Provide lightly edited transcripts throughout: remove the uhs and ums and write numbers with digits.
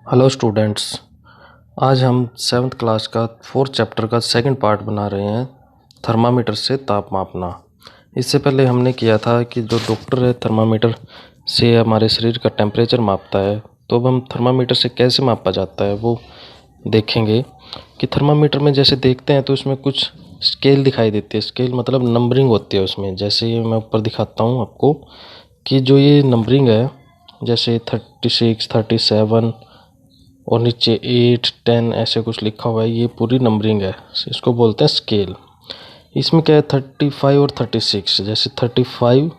Hello students. आज हम 7th class का 4th चैप्टर का सेकंड पार्ट बना रहे हैं, थर्मामीटर से ताप मापना। इससे पहले हमने किया था कि जो डॉक्टर है थर्मामीटर से हमारे शरीर का टेम्परेचर मापता है, तो अब हम थर्मामीटर से कैसे मापा जाता है वो देखेंगे। कि थर्मामीटर में जैसे देखते हैं तो उसमें कुछ स्केल दिखाई देती है। स्केल मतलब नंबरिंग होती है उसमें। जैसे ये मैं ऊपर दिखाता हूँ आपको कि जो ये नंबरिंग है, जैसे 36, 37 और नीचे 8, 10 ऐसे कुछ लिखा हुआ है, ये पूरी नंबरिंग है। इसको बोलते हैं स्केल। इसमें क्या है 35 और 36, जैसे 35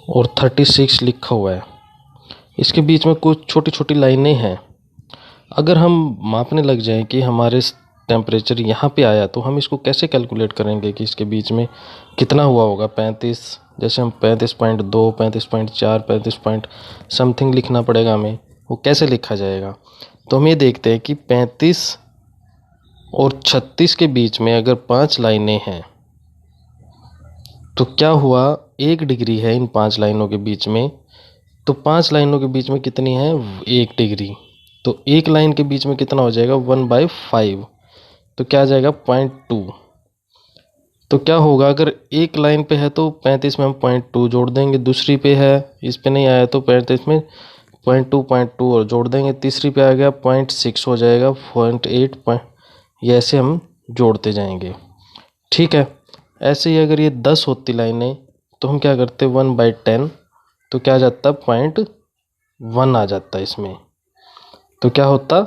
और 36 लिखा हुआ है, इसके बीच में कुछ छोटी छोटी लाइनें हैं। अगर हम मापने लग जाएं कि हमारे टेम्परेचर यहाँ पे आया, तो हम इसको कैसे कैलकुलेट करेंगे कि इसके बीच में कितना हुआ होगा। 35, जैसे हम 35.2, 35.4, 35 पॉइंट समथिंग लिखना पड़ेगा हमें। वो कैसे लिखा जाएगा, तो हम ये देखते हैं कि 35 और 36 के बीच में अगर 5 लाइनें हैं, तो क्या हुआ, 1 डिग्री है इन 5 लाइनों के बीच में। तो 5 लाइनों के बीच में कितनी है, 1 डिग्री। तो एक लाइन के बीच में कितना हो जाएगा, 1/5। तो क्या आ जाएगा, 0.2। तो क्या होगा, अगर एक लाइन पे है तो 35 में हम 0.2 जोड़ देंगे, दूसरी पे है इस पे नहीं आया तो 35 में 0.2 और जोड़ देंगे, तीसरी पे आ गया 0.6 हो जाएगा, 0.8 ये ऐसे हम जोड़ते जाएंगे। ठीक है। ऐसे ही अगर ये 10 होती लाइनें, तो हम क्या करते, 1/10, तो क्या आ जाता, 0.1 आ जाता इसमें। तो क्या होता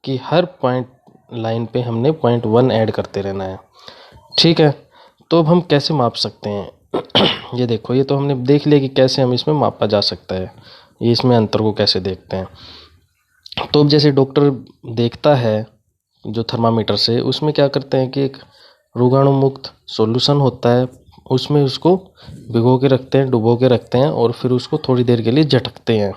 कि हर पॉइंट लाइन पे हमने 0.1 ऐड करते रहना है। ठीक है। तो अब हम कैसे माप सकते हैं ये देखो, ये तो हमने देख लिया कि कैसे हम इसमें मापा जा सकता है, ये इसमें अंतर को कैसे देखते हैं। तो अब जैसे डॉक्टर देखता है जो थर्मामीटर से, उसमें क्या करते हैं कि एक रोगाणु मुक्त सॉल्यूशन होता है, उसमें उसको भिगो के रखते हैं, डुबो के रखते हैं, और फिर उसको थोड़ी देर के लिए झटकते हैं।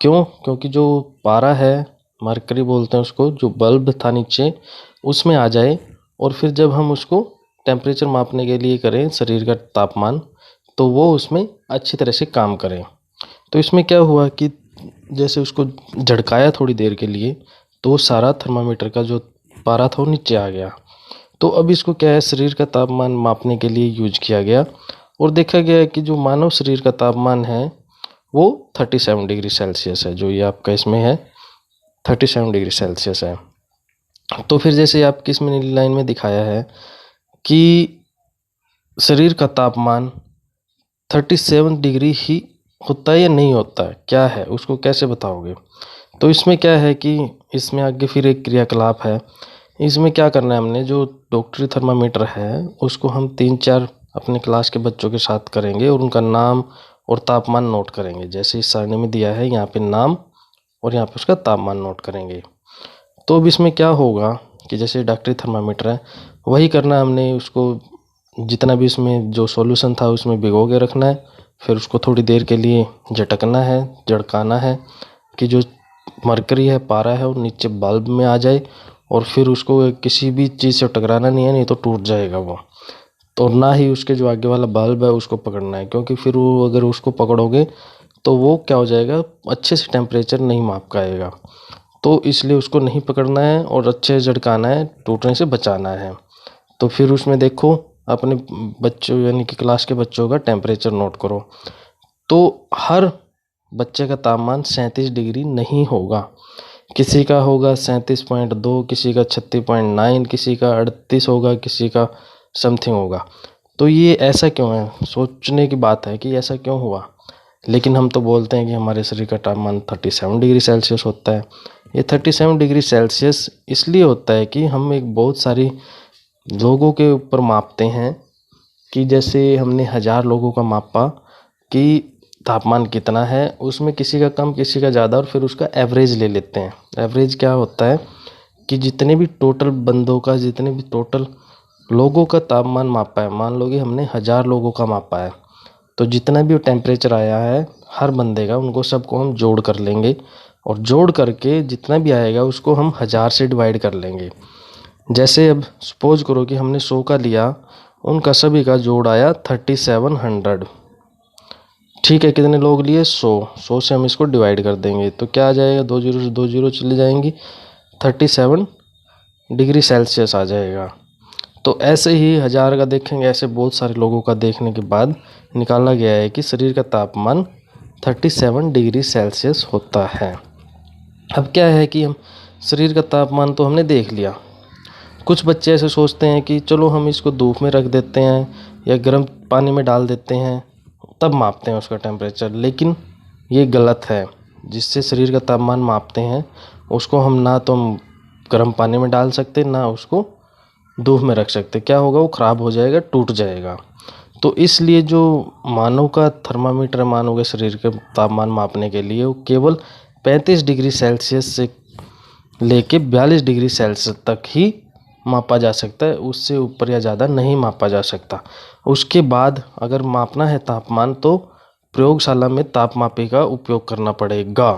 क्यों, क्योंकि जो पारा है, मरकरी बोलते हैं उसको, जो बल्ब था नीचे उसमें आ जाए, और फिर जब हम उसको टेम्परेचर मापने के लिए करें, शरीर का तापमान, तो वो उसमें अच्छी तरह से काम करें। तो इसमें क्या हुआ कि जैसे उसको झटकाया थोड़ी देर के लिए, तो सारा थर्मामीटर का जो पारा था वो नीचे आ गया। तो अब इसको क्या है, शरीर का तापमान मापने के लिए यूज किया गया, और देखा गया कि जो मानव शरीर का तापमान है वो 37 डिग्री सेल्सियस है। जो ये आपका इसमें है 37 डिग्री सेल्सियस है। तो फिर जैसे आपकी इसमें नीली लाइन में दिखाया है कि शरीर का तापमान 37 डिग्री ही होता है या नहीं होता है, क्या है उसको कैसे बताओगे। तो इसमें क्या है कि इसमें आगे फिर एक क्रियाकलाप है। इसमें क्या करना है, हमने जो डॉक्टरी थर्मामीटर है उसको हम 3-4 अपने क्लास के बच्चों के साथ करेंगे, और उनका नाम और तापमान नोट करेंगे। जैसे इस सारणी में दिया है, यहाँ पे नाम और यहाँ पे उसका तापमान नोट करेंगे। तो अब इसमें क्या होगा कि जैसे डॉक्टरी थर्मामीटर है, वही करना है हमने। उसको जितना भी इसमें जो सॉल्यूशन था उसमें भिगो के रखना है, फिर उसको थोड़ी देर के लिए झटकना है, झड़काना है, कि जो मरकरी है, पारा है, वो नीचे बल्ब में आ जाए, और फिर उसको किसी भी चीज़ से टकराना नहीं है, नहीं तो टूट जाएगा वो। तो ना ही उसके जो आगे वाला बल्ब है उसको पकड़ना है, क्योंकि फिर वो अगर उसको पकड़ोगे तो वो क्या हो जाएगा, अच्छे से टेम्परेचर नहीं माप पाएगा। तो इसलिए उसको नहीं पकड़ना है और अच्छे से झटकाना है, टूटने से बचाना है। तो फिर उसमें देखो, अपने बच्चों यानी कि क्लास के बच्चों का टेम्परेचर नोट करो। तो हर बच्चे का तापमान 37 डिग्री नहीं होगा। किसी का होगा 37.2, किसी का 36.9, किसी का 38 होगा, किसी का समथिंग होगा। तो ये ऐसा क्यों है, सोचने की बात है कि ऐसा क्यों हुआ। लेकिन हम तो बोलते हैं कि हमारे शरीर का तापमान 37 डिग्री सेल्सियस होता है। ये 37 डिग्री सेल्सियस इसलिए होता है कि हम एक बहुत सारी लोगों के ऊपर मापते हैं, कि जैसे हमने 1000 लोगों का मापा कि तापमान कितना है, उसमें किसी का कम किसी का ज़्यादा, और फिर उसका एवरेज ले लेते हैं। एवरेज क्या होता है कि जितने भी टोटल बंदों का, जितने भी टोटल लोगों का तापमान मापा है, मान लो कि हमने 1000 लोगों का मापा है, तो जितना भी टेम्परेचर आया है हर बंदे का, उनको सबको हम जोड़ कर लेंगे, और जोड़ करके जितना भी आएगा उसको हम 1000 से डिवाइड कर लेंगे। जैसे अब सपोज करो कि हमने 100 का लिया, उनका सभी का जोड़ आया 3700। ठीक है, कितने लोग लिए? 100 से हम इसको डिवाइड कर देंगे तो क्या आ जाएगा, 2 जीरो से 2 जीरो चली जाएंगी, 37 डिग्री सेल्सियस आ जाएगा। तो ऐसे ही 1000 का देखेंगे, ऐसे बहुत सारे लोगों का देखने के बाद निकाला गया है कि शरीर का तापमान 37 डिग्री सेल्सियस होता है। अब क्या है कि हम शरीर का तापमान तो हमने देख लिया। कुछ बच्चे ऐसे सोचते हैं कि चलो हम इसको धूप में रख देते हैं या गर्म पानी में डाल देते हैं तब मापते हैं उसका टेम्परेचर, लेकिन ये गलत है। जिससे शरीर का तापमान मापते हैं उसको हम ना तो हम गर्म पानी में डाल सकते ना उसको धूप में रख सकते। क्या होगा, वो ख़राब हो जाएगा, टूट जाएगा। तो इसलिए जो मानव का थर्मामीटर, मानव के शरीर के तापमान मापने के लिए वो केवल 35 डिग्री सेल्सियस से लेके 42 डिग्री सेल्सियस तक ही मापा जा सकता है, उससे ऊपर या ज़्यादा नहीं मापा जा सकता। उसके बाद अगर मापना है तापमान तो प्रयोगशाला में तापमापी का उपयोग करना पड़ेगा।